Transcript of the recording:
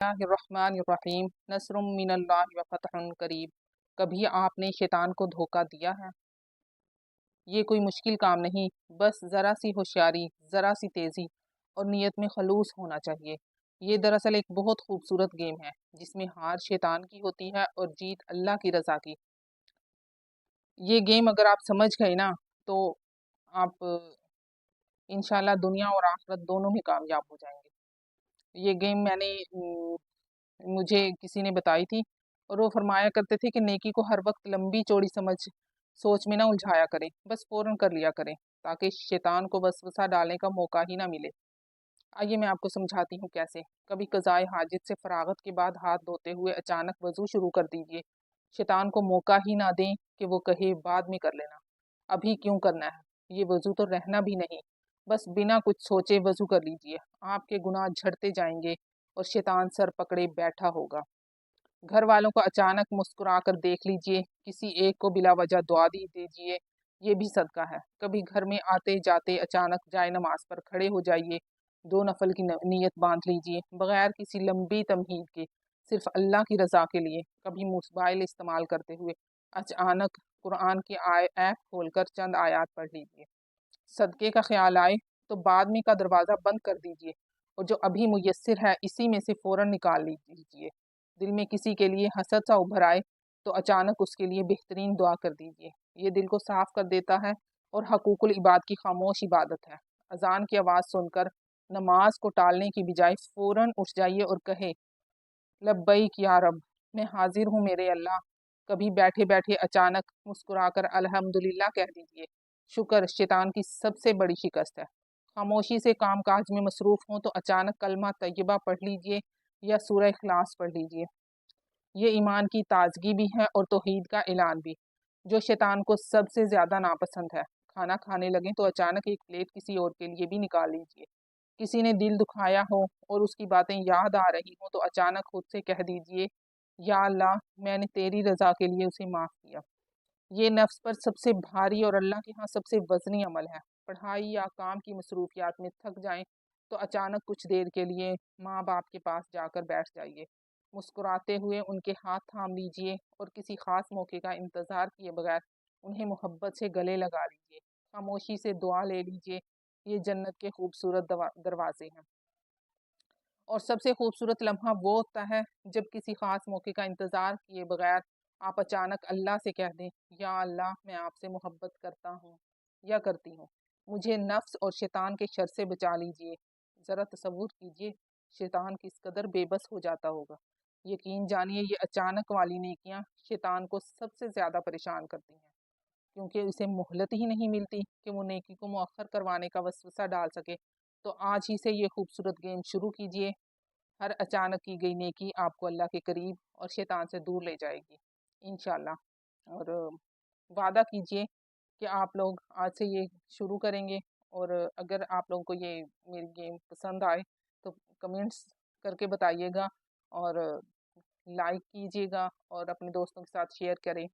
बिस्मिल्लाहिर्रहमानिर्रहीम नस्रुम मिनल्लाहि व फतहुन करीब। कभी आपने शैतान को धोखा दिया है? ये कोई मुश्किल काम नहीं, बस ज़रा सी होशियारी, ज़रा सी तेज़ी और नीयत में खलूस होना चाहिए। ये दरअसल एक बहुत खूबसूरत गेम है जिसमें हार शैतान की होती है और जीत अल्लाह की रज़ा की। ये गेम अगर आप समझ गए ना तो आप इंशाल्लाह दुनिया और आखिरत दोनों में कामयाब हो जाएंगे। ये गेम मुझे किसी ने बताई थी और वो फरमाया करते थे कि नेकी को हर वक्त लंबी चौड़ी समझ सोच में ना उलझाया करें, बस फौरन कर लिया करें ताकि शैतान को वसवसा डालने का मौका ही ना मिले। आइए मैं आपको समझाती हूँ कैसे। कभी कज़ाए हाजित से फरागत के बाद हाथ धोते हुए अचानक वजू शुरू कर दीजिए। शैतान को मौका ही ना दें कि वो कहे बाद में कर लेना। अभी क्यों करना है, ये वजू तो रहना भी नहीं। बस बिना कुछ सोचे वजू कर लीजिए, आपके गुनाह झड़ते जाएंगे और शैतान सर पकड़े बैठा होगा। घर वालों को अचानक मुस्कुरा कर देख लीजिए, किसी एक को बिला वजह दुआ दी दीजिए, ये भी सदका है। कभी घर में आते जाते अचानक जाए नमाज पर खड़े हो जाइए, 2 नफल की नीयत बांध लीजिए बगैर किसी लंबी तमहीद के, सिर्फ अल्लाह की रज़ा के लिए। कभी मोबाइल इस्तेमाल करते हुए अचानक कुरान की ऐप खोलकर चंद आयत पढ़ लीजिए। सदक़े का ख्याल आए तो बाद में का दरवाज़ा बंद कर दीजिए और जो अभी मुयस्सर है इसी में से फ़ौरन निकाल लीजिए। दिल में किसी के लिए हसद सा उभर आए तो अचानक उसके लिए बेहतरीन दुआ कर दीजिए। ये दिल को साफ कर देता है और हकूकुल इबाद की खामोश इबादत है। अजान की आवाज़ सुनकर नमाज को टालने की बजाय फ़ौरन उठ जाइए और कहे, लब्बैक या रब, मैं हाजिर हूँ मेरे अल्लाह। कभी बैठे बैठे अचानक मुस्कुराकर अल्हम्दुलिल्लाह कह दीजिए। शुक्र शैतान की सबसे बड़ी शिकस्त है। खामोशी से काम काज में मसरूफ़ हों तो अचानक कलमा तय्यबा पढ़ लीजिए या सूरह इखलास पढ़ लीजिए। ये ईमान की ताजगी भी है और तौहीद का ऐलान भी, जो शैतान को सबसे ज़्यादा नापसंद है। खाना खाने लगें तो अचानक एक प्लेट किसी और के लिए भी निकाल लीजिए। किसी ने दिल दुखाया हो और उसकी बातें याद आ रही हो तो अचानक खुद से कह दीजिए, या अल्लाह, मैंने तेरी रज़ा के लिए उसे माफ़ किया। ये नफ्स पर सबसे भारी और अल्लाह के यहाँ सबसे वज़नी अमल है। पढ़ाई या काम की मसरूफियात में थक जाएं तो अचानक कुछ देर के लिए माँ बाप के पास जाकर बैठ जाइए। मुस्कुराते हुए उनके हाथ थाम लीजिए और किसी ख़ास मौके का इंतज़ार किए बगैर उन्हें मोहब्बत से गले लगा लीजिए। खामोशी से दुआ ले लीजिए। ये जन्नत के खूबसूरत दरवाजे हैं। और सबसे खूबसूरत लम्हा वो होता है जब किसी ख़ास मौके का इंतज़ार किए बगैर आप अचानक अल्लाह से कह दें, या अल्लाह, मैं आपसे मोहब्बत करता हूँ या करती हूँ, मुझे नफ्स और शैतान के शर से बचा लीजिए। ज़रा तसव्वुर कीजिए शैतान किस कदर बेबस हो जाता होगा। यकीन जानिए ये अचानक वाली नेकियां शैतान को सबसे ज़्यादा परेशान करती हैं, क्योंकि उसे मोहलत ही नहीं मिलती कि वो नेकी को मुअख्खर करवाने का वसवसा डाल सके। तो आज ही से ये खूबसूरत गेम शुरू कीजिए। हर अचानक की गई नेकी आपको अल्लाह के करीब और शैतान से दूर ले जाएगी इंशाल्लाह। और वादा कीजिए कि आप लोग आज से ये शुरू करेंगे। और अगर आप लोगों को ये मेरी गेम पसंद आए तो कमेंट्स करके बताइएगा और लाइक कीजिएगा और अपने दोस्तों के साथ शेयर करें।